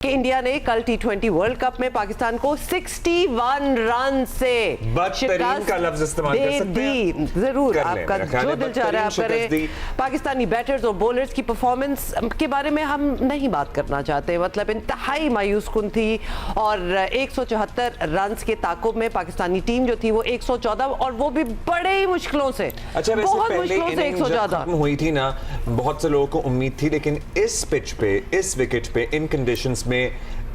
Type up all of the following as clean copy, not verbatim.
कि इंडिया ने कल टी20 वर्ल्ड कप में पाकिस्तान को 61 रन से बदतरीन का लफ्ज इस्तेमाल कर सकते हैं। जरूर आपका जो दिल चाह रहा है आप करें। पाकिस्तानी बैटर्स और बॉलर्स की परफॉर्मेंस के बारे में हम नहीं बात करना चाहते, मतलब इंतहाई मायूस कुन थी और 174 रन के ताकुब में पाकिस्तानी टीम जो थी वो 114 और वो भी बड़े ही मुश्किलों से, अच्छा बहुत मुश्किलों से 114 हुई थी ना। बहुत से लोगों को उम्मीद थी, लेकिन इस पिच पे, इस विकेट पे, इन कंडीशंस में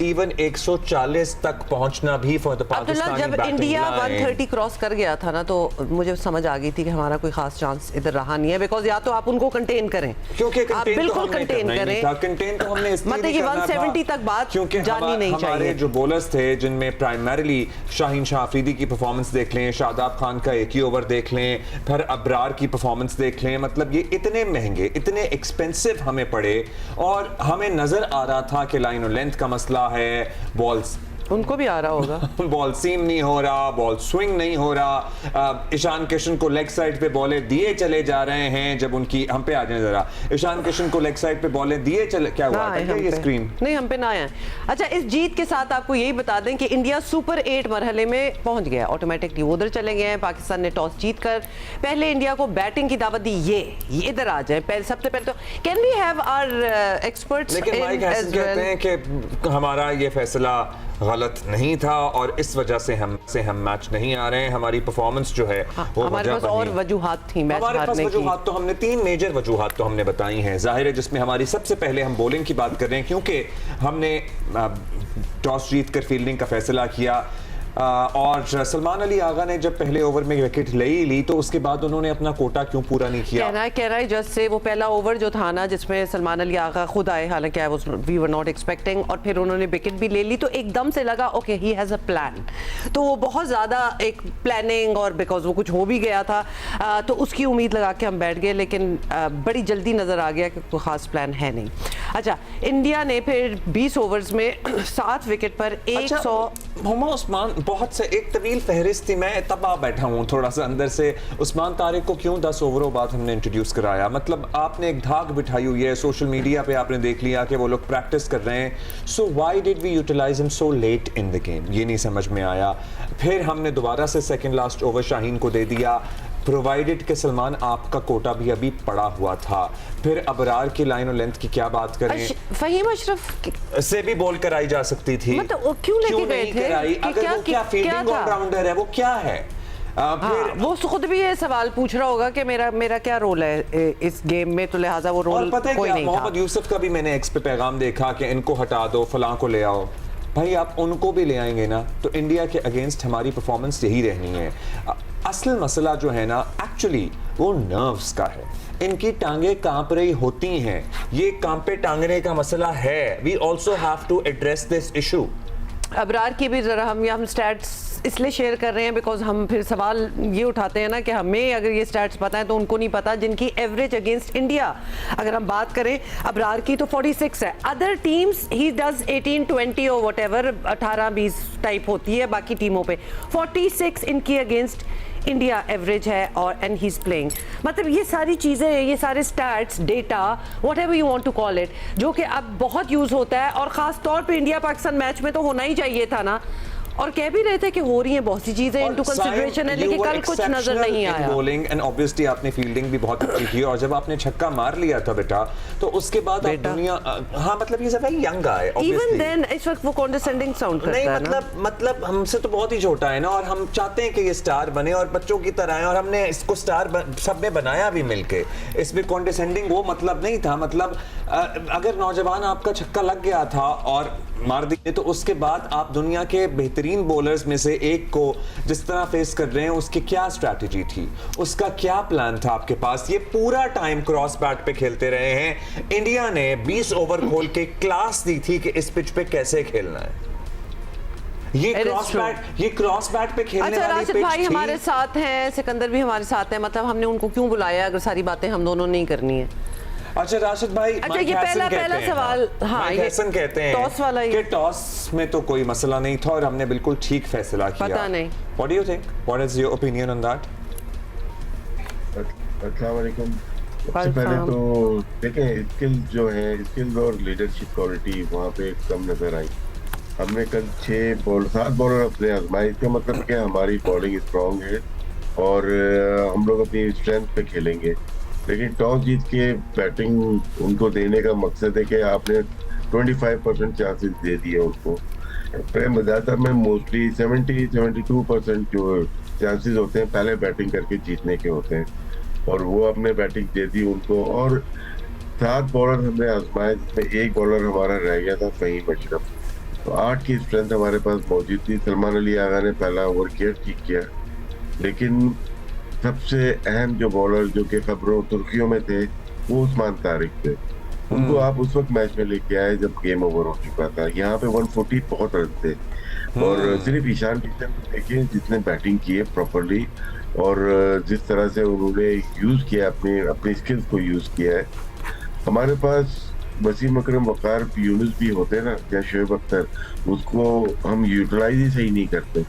इवन 140 तक पहुंचना भी फॉर द पाकिस्तानी जब इंडिया 130 क्रॉस कर गया था ना, तो मुझे समझ आ गई थी कि हमारा कोई खास चांस इधर रहा नहीं है। बिकॉज या तो आप उनको कंटेन करें, क्योंकि आप बिल्कुल कंटेन करें, कंटेन तो हमने इसलिए मतलब कि 170 तक बात क्योंकि जानी नहीं चाहिए। हमारे जो बॉलर्स थे, जिनमें प्राइमरीली शाहीन शाह अफरीदी की परफॉर्मेंस देख लें, शादाब खान का एक ही ओवर देख लें, फिर अबरार की परफॉर्मेंस देख लें, मतलब ये इतने महंगे, इतने एक्सपेंसिव हमें पड़े और हमें नजर आ रहा था कि लाइन और लेंथ का मसला है, बॉल्स उनको भी आ रहा होगा, बॉल सीम नहीं हो रहा, बॉल स्विंग नहीं हो रहा। ईशान किशन को लेग साइड पे बॉलें दिए चले जा रहे हैं, जब उनकी हम पे आ जाए जरा, ईशान किशन को लेग साइड पे बॉलें दिए चले, क्या हुआ ये स्क्रीन नहीं हम पे ना आया। अच्छा, इस जीत के साथ आपको यही बता दें कि इंडिया सुपर 8 मरहले में पहुंच गया, ऑटोमेटिकली उधर चले गए हैं। पाकिस्तान ने टॉस जीतकर पहले इंडिया को बैटिंग की दावत दी, ये इधर आ जाए पहले, सबसे पहले तो can we have our experts. लेकिन माइक हैसन कहते हैं कि हमारा ये फैसला गलत नहीं था और इस वजह से हम मैच नहीं आ रहे हैं। हमारी परफॉर्मेंस जो है वो हमारे पास और वजूहात थी मैच हमारे पास हारने वजूहात तो हमने 3 मेजर वजूहात तो हमने बताई हैं, जाहिर है, जिसमें हमारी सबसे पहले हम बॉलिंग की बात कर रहे हैं, क्योंकि हमने टॉस जीतकर फील्डिंग का फैसला किया और सलमान अली आगा ने जब पहले ओवर में विकेट ले ही ली, तो उसके बाद उन्होंने अपना कोटा क्यों पूरा नहीं किया। कह रहा है जस्ट से वो पहला ओवर जो था ना, जिसमें सलमान अली आगा खुद आए, हालांकि I was we were not expecting, और फिर उन्होंने विकेट भी ले ली, तो एकदम से लगा okay he has a plan. तो वो बहुत ज़्यादा एक प्लानिंग, और बिकॉज वो कुछ हो भी गया था तो उसकी उम्मीद लगा के हम बैठ गए, लेकिन बड़ी जल्दी नज़र आ गया कि कोई ख़ास प्लान है नहीं। अच्छा, इंडिया ने फिर 20 ओवर्स में 7 विकेट पर 100। मोहम्मद उस्मान, बहुत से एक तवील फहरिस्त थी, मैं तबाह बैठा हूँ थोड़ा सा अंदर से। उस्मान तारिक को क्यों 10 ओवरों बाद हमने इंट्रोड्यूस कराया? मतलब आपने एक धाक बिठाई हुई है, सोशल मीडिया पे आपने देख लिया कि वो लोग प्रैक्टिस कर रहे हैं, so why did we utilize him so late in the game? ये नहीं समझ में आया। फिर हमने दोबारा से सेकंड लास्ट ओवर शाहीन को दे दिया, प्रोवाइडेड के सलमान आपका कोटा भी अभी पड़ा हुआ था। फिर अबरार की लाइन और लेंथ की क्या बात करें, फहीम अशरफ से भी बॉल कराई जा सकती थी, मतलब क्यों लेके गए थे? अगर वो क्या फील्डिंग ऑलराउंडर है, वो क्या है? फिर वो खुद भी ये सवाल पूछ रहा होगा कि मेरा क्या रोल है इस गेम में, तो लिहाजा वो रोल कोई नहीं था। मोहम्मद यूसुफ का भी मैंने एक्स पे पैगाम देखा कि इनको हटा दो, फलां को ले आओ। भाई आप उनको भी ले आएंगे ना, तो इंडिया के अगेंस्ट हमारी परफॉर्मेंस यही रहनी है। असल मसला जो है ना, एक्चुअली वो नर्व्स का है। इनकी टांगे कांप रही होती हैं, ये कांपे टांगने का मसला है। We also have to address this issue. Abrar की भी जरा हम स्टैट्स इसलिए शेयर कर रहे हैं बिकॉज हम फिर सवाल ये उठाते हैं ना कि हमें अगर ये स्टैट्स पता है तो उनको नहीं पता, जिनकी एवरेज अगेंस्ट इंडिया अगर हम बात करें अबरार की तो 46 है। अदर टीम्स ही डज 18, 20 और वट एवर 18-20 टाइप होती है बाकी टीमों पे, 46 इनकी अगेंस्ट इंडिया एवरेज है और एंड ही इज प्लेइंग। मतलब ये सारी चीज़ें, ये सारे stats, data, whatever you want to call it, जो कि अब बहुत यूज़ होता है और ख़ास तौर पे इंडिया पाकिस्तान मैच में तो होना ही चाहिए था ना। और कह भी रहे थे कि हो रही है बहुत सी चीजें इनटू कंसीडरेशन है, लेकिन कल कुछ नजर नहीं आया। बॉलिंग एंड ऑब्वियसली आपने फील्डिंग भी बहुत अच्छी की, और जब आपने छक्का मार लिया था बेटा, तो उसके बाद आप दुनिया, हाँ मतलब ये सब यंग आए, इवन देन इस वक्त वो कॉन्डेसेंडिंग साउंड करता है ना। मतलब हमसे तो बहुत ही छोटा है ना, और हम चाहते हैं कि ये स्टार बने और बच्चों की तरह है, और हमने इसको स्टार सबने बनाया भी मिलके। इसमें कॉन्डेसेंडिंग वो मतलब नहीं था। मतलब अगर नौजवान आपका छक्का लग गया था और मार दिए, तो उसके बाद आप दुनिया के बेहतरीन बॉलर्स में से एक को जिस तरह फेस कर रहे हैं, उसकी क्या स्ट्रैटेजी थी, उसका क्या प्लान था आपके पास? ये पूरा टाइम क्रॉस बैट पे खेलते रहे हैं। इंडिया ने 20 ओवर खोल के क्लास दी थी कि इस पिच पे कैसे खेलना है। ये क्रॉस बैट पे खेलने अच्छा, वाली राशिद भाई हमारे साथ हैं, सिकंदर भी हमारे साथ हैं, मतलब हमने उनको क्यों बुलाया अगर सारी बातें हम दोनों नहीं करनी है? अच्छा राशिद भाई, अच्छा ये पहला सवाल, हाँ ये कहते हैं टॉस वाला ही, कि टॉस में तो कोई मसला नहीं था और हमने बिल्कुल ठीक फैसला किया। पता नहीं, what do you think, what is your opinion on that? अस्सलाम वालेकुम। सबसे पहले तो देखें स्किल्स जो है, स्किल्स और लीडरशिप क्वालिटी वहाँ पे कम नजर आई। हमने कल 7 बॉलर अपने आजमाए, इसका मतलब क्या हमारी बॉलिंग स्ट्रांग है और हम लोग अपनी स्ट्रेंथ पे खेलेंगे। लेकिन टॉस जीत के बैटिंग उनको देने का मकसद है कि आपने 25% चांसेस दे दिए उनको। ज्यादातर में मोस्टली 70-72% जो चांसेस होते हैं पहले बैटिंग करके जीतने के होते हैं, और वो अपने बैटिंग दे दी उनको। और 7 बॉलर हमने आजमाए जिसमें एक बॉलर हमारा रह गया था फहीम अशरफ। तो 8 की स्ट्रेंथ हमारे पास मौजूद थी। सलमान अली आगा ने पहला ओवर किया, ठीक किया, लेकिन सबसे अहम जो बॉलर जो कि खबरों सुर्खियों में थे वो उस्मान तारिक थे। उनको आप उस वक्त मैच में लेके आए जब गेम ओवर हो चुका था। यहाँ पे 140 बहुत रन थे, और सिर्फ ईशान किशन देखिए जिसने बैटिंग की है प्रॉपरली, और जिस तरह से उन्होंने यूज किया अपनी स्किल्स को यूज किया है। हमारे पास वसीम अकरम, वकार, यूनुस भी होते ना या शोएब अख्तर, उसको हम यूटिलाइज ही सही नहीं करते।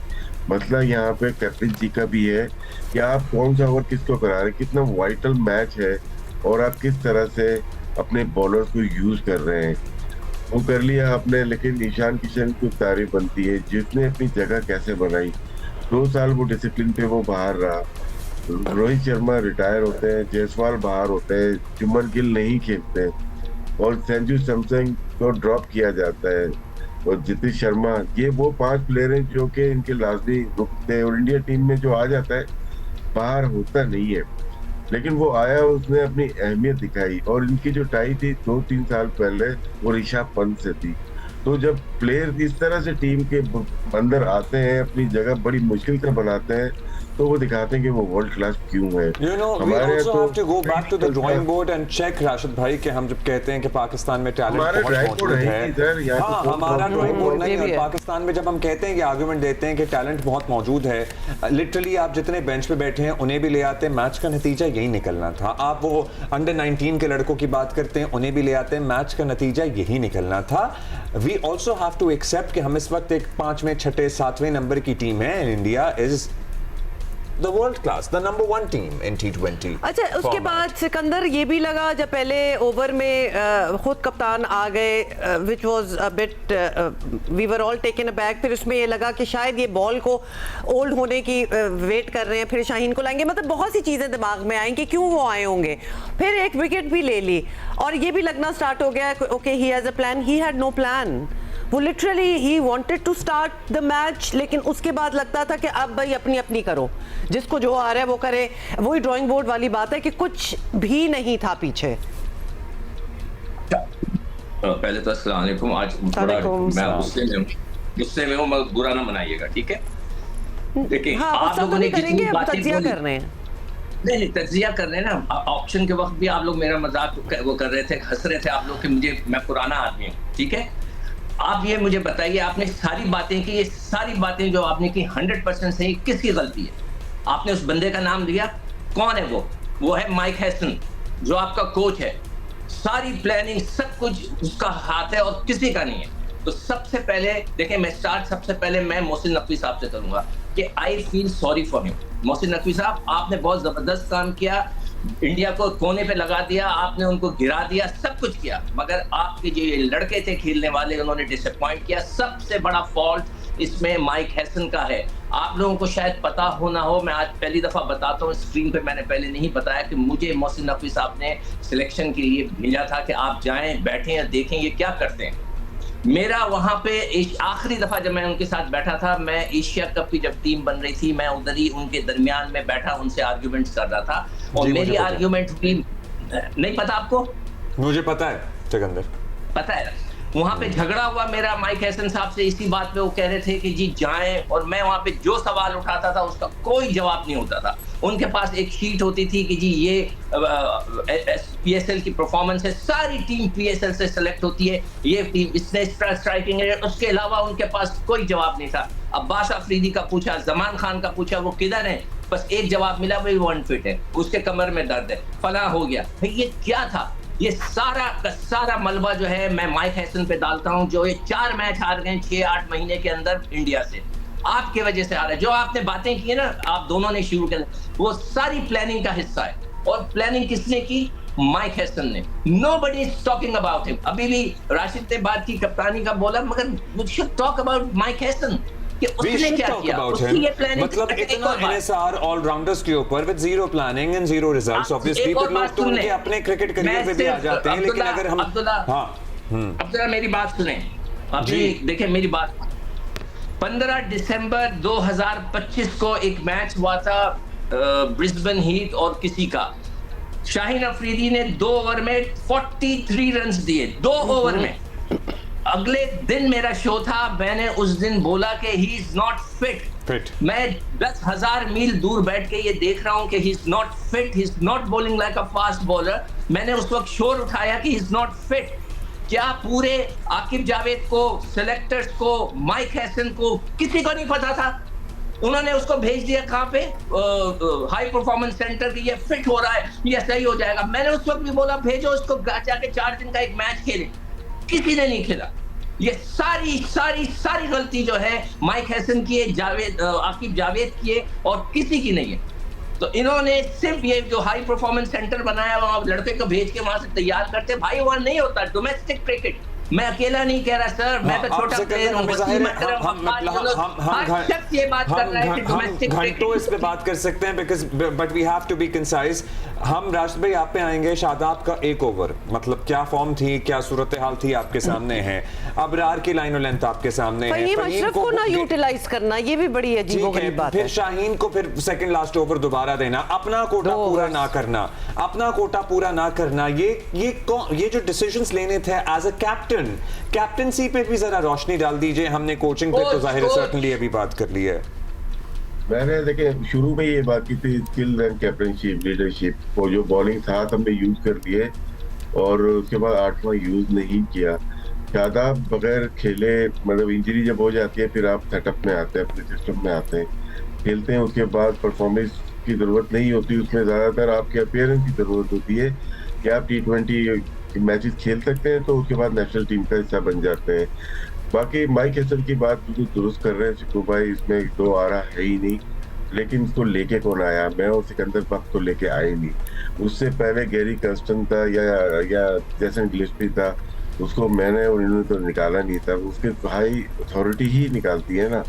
मसला यहाँ पे कैप्टनसी का भी है कि आप कौन सा ओवर किसको करा रहे, कितना वाइटल मैच है और आप किस तरह से अपने बॉलर्स को यूज कर रहे हैं। वो कर लिया आपने, लेकिन ईशान किशन की तारीफ बनती है जिसने अपनी जगह कैसे बनाई। 2 साल वो डिसिप्लिन पे वो बाहर रहा। रोहित शर्मा रिटायर होते हैं, जायसवाल बाहर होते हैं, जुम्मन गिल नहीं खेलते और संजू सैमसन को ड्रॉप किया जाता है, और जितेश शर्मा, ये वो 5 प्लेयर हैं जो कि इनके लाजमी रुकते हैं। और इंडिया टीम में जो आ जाता है बाहर होता नहीं है, लेकिन वो आया, उसने अपनी अहमियत दिखाई। और इनकी जो टाई थी 2-3 साल पहले वो ऋषभ पंत से थी। तो जब प्लेयर इस तरह से टीम के अंदर आते हैं, अपनी जगह बड़ी मुश्किल से बनाते हैं, तो वो दिखाते हैं कि वो वर्ल्ड क्लास क्यों है। You know, we also have to go back to the drawing board and check, Rashid भाई, कि हम जब कहते हैं कि पाकिस्तान में टैलेंट बहुत मौजूद है, हाँ हमारा ड्राइंग बोर्ड नहीं है। पाकिस्तान में जब हम कहते हैं कि आर्गुमेंट देते हैं कि टैलेंट बहुत मौजूद है, लिटरली आप जितने बेंच पे बैठे हैं उन्हें भी ले आते हैं, मैच का नतीजा यही निकलना था। आप वो अंडर 19 के लड़कों की बात करते हैं, उन्हें भी ले आते हैं, मैच का नतीजा यही निकलना था। We also have to accept कि हम इस वक्त एक 5वें, 6ठे, 7वें नंबर की टीम है। India is The world class, the number 1 team in T20. अच्छा, उसके बाद सिकंदर ये भी लगा जब पहले ओवर में खुद कप्तान आ गए, which was a bit, we were all taken aback. फिर उसमें ये लगा कि शायद ये बॉल को ओल्ड होने की वेट कर रहे हैं, फिर शाहीन को लाएंगे, मतलब बहुत सी चीज़ें दिमाग में आई कि क्यों वो आए होंगे। फिर एक विकेट भी ले ली और ये भी लगना स्टार्ट हो गया okay he has a plan. He had no plan. वो literally he wanted to start the match, लेकिन उसके बाद लगता था कि अब भाई अपनी अपनी करो, जिसको जो आ रहा है वो करे। वही ड्राइंग बोर्ड वाली बात है कि कुछ भी नहीं था पीछे। पहले तो अस्सलाम वालेकुम। आज मैं गुस्से में हूँ, मगर बुरा ना मनाइएगा, ठीक है? देखिए, हाँ, आप लोगों ने करेंगे, जितनी बातें तज्जिया बोली, कर रहे हैं। नहीं तज्जिया कर रहे हैं ना। ऑप्शन के वक्त भी आप लोग मेरा मजाक वो कर रहे थे, हंस रहे थे आप लोग कि मुझे, मैं पुराना आदमी हूँ, ठीक है? आप ये मुझे बताइए, आपने सारी बातें की, ये सारी बातें जो आपने की 100% सही, किसकी गलती है? आपने उस बंदे का नाम लिया, कौन है वो है माइक हैसन, जो आपका कोच है। सारी प्लानिंग सब कुछ उसका हाथ है और किसी का नहीं है। तो सबसे पहले देखिए, मैं स्टार्ट सबसे पहले मैं मोहसिन नकवी साहब से करूंगा कि I feel sorry for him. Mohsin Naqvi साहब, आपने बहुत जबरदस्त काम किया, इंडिया को कोने पे लगा दिया, आपने उनको गिरा दिया, सब कुछ किया, मगर आपके जो ये लड़के थे खेलने वाले, उन्होंने डिसअपॉइंट किया। सबसे बड़ा फॉल्ट इसमें माइक हैसन का है। आप लोगों को शायद पता हो ना हो, मैं आज पहली दफा बताता हूँ स्क्रीन पे, मैंने पहले नहीं बताया कि मुझे मोहसिन नकवी साहब ने सिलेक्शन के लिए भेजा था कि आप जाएं, बैठें और देखें ये क्या करते हैं। मेरा वहां पे आखिरी दफा जब मैं उनके साथ बैठा था, मैं एशिया कप की जब टीम बन रही थी, मैं उधर ही उनके दरमियान में बैठा उनसे आर्ग्यूमेंट्स कर रहा था, और मेरी आर्ग्यूमेंट हुई, नहीं पता आपको? मुझे पता है सिकंदर, पता है। वहां पे झगड़ा हुआ मेरा माइक हैसन साहब से इसी बात पे। वो कह रहे थे कि जी जाएं, और मैं वहां पे जो सवाल उठाता था उसका कोई जवाब नहीं होता था। उनके पास एक शीट होती थी कि जी ये पीएसएल की परफॉर्मेंस है, सारी टीम पीएसएल से सेलेक्ट होती है, ये टीम इसने स्ट्राइकिंग है, उसके अलावा उनके पास कोई जवाब नहीं था। अब्बास अफरीदी का पूछा, जमान खान का पूछा, वो किधर है? बस एक जवाब मिला, वही वो अनफिट है, उसके कमर में दर्द है, फला हो गया। भाई ये क्या था? ये सारा का सारा मलबा जो है मैं माइक हैसन पे डालता हूं, जो ये 4 मैच हार गए 6-8 महीने के अंदर इंडिया से, आपके वजह से आ रहा है। जो आपने बातें की है ना, आप दोनों ने शुरू कर, वो सारी प्लानिंग का हिस्सा है। और प्लानिंग किसने की? माइक हैसन ने। Nobody is talking about him. अभी भी राशिद ने बात की कप्तानी का बोला, मगर we should talk about Mike Hesson कि We उसने should क्या talk किया, about उसकी him. ये प्लानिंग। मतलब इतना NSR ऑलराउंडर्स के ऊपर with zero planning and zero results obviously, एक और तो लोग बात तो सुन उनके लें। अपने क्रिकेट करियर पे भी आ जाते हैं, लेकिन अगर हम अब जरा मेरी बात सुने, अभी देखिए मेरी बात। 15 दिसंबर 2025 को एक मैच हुआ था ब्रिस्बेन हीट और किसी का। शाहीन अफरीदी ने 2 ओवर में 43 रन्स दिए, 2 ओवर में। अगले दिन मेरा शो था, मैंने उस दिन बोला कि ही इज नॉट फिट। मैं 10,000 मील दूर बैठ के ये देख रहा हूं कि he is not fit, he is not bowling like a fast bowler. मैंने उस वक्त शोर उठाया कि ही इज नॉट फिट। क्या पूरे आकिब जावेद को, सिलेक्टर्स को, माइक हैसन को, किसी को नहीं पता था? उन्होंने उसको भेज दिया कहां पे, हाई परफॉर्मेंस सेंटर की, ये फिट हो रहा है, ये सही हो जाएगा। मैंने उस वक्त भी बोला भेजो इसको, जाके 4 दिन का एक मैच खेले। किसी ने नहीं खेला। ये सारी गलती जो है माइक हैसन की है, आकिब जावेद की है, और किसी की नहीं है। तो इन्होंने सिर्फ ये जो हाई परफॉर्मेंस सेंटर बनाया, वहां लड़के को भेज के वहां से तैयार करते। भाई वहां नहीं होता डोमेस्टिक क्रिकेट। मैं अकेला नहीं कह रहा सर, मैं तो छोटा प्लेयर हूं। घंटों इस पे बात कर सकते हैं, because but we have to be concise. हम राशिद भाई आप पे आएंगे। शादाब का 1 ओवर, मतलब क्या फॉर्म थी, क्या सूरत हाल थी आपके सामने है। अबरार की लाइन लेंथ आपके सामने है। फहीम अशरफ को ना यूटिलाइज करना, ये भी बड़ी अजीबोगरीब बात है। फिर शाहीन को फिर सेकंड लास्ट ओवर दोबारा देना, अपना कोटा पूरा ना करना, अपना कोटा पूरा ना करना। ये जो डिसीजंस लेने थे एज अ कैप्टनसी पे भी जरा रोशनी डाल दीजिए। हमने कोचिंग पे तो जाहिर है सर्टेनली अभी बात कर ली है। मैंने देखिए शुरू में ये बात की थी, स्किल एंड कैप्टनशिप, लीडरशिप। वो जो बॉलिंग था हमने यूज कर दिए, और उसके बाद 8वां यूज नहीं किया। शादाब बगैर खेले, मतलब इंजरी जब हो जाती है फिर आप सेटअप में आते हैं, अपने सिस्टम में आते हैं, खेलते हैं। उसके बाद परफॉर्मेंस की जरूरत नहीं होती, उसमें ज्यादातर आपके अपीयरेंस की जरूरत होती है कि आप T20 मैचेस खेल सकते हैं, तो उसके बाद नेशनल टीम का हिस्सा बन जाते हैं। बाकी माइक हैसन की बात बिल्कुल दुरुस्त कर रहे हैं सिक्कू भाई, इसमें 2 आरा है ही नहीं। लेकिन इसको लेके कौन आया? मैं और सिकंदर बख्त तो लेके आए नहीं। उससे पहले गैरी कर्स्टन था या जैसन गिलेस्पी था, उसको मैंने और इन्होंने तो निकाला नहीं था। उसके हाई अथॉरिटी ही निकालती है ना।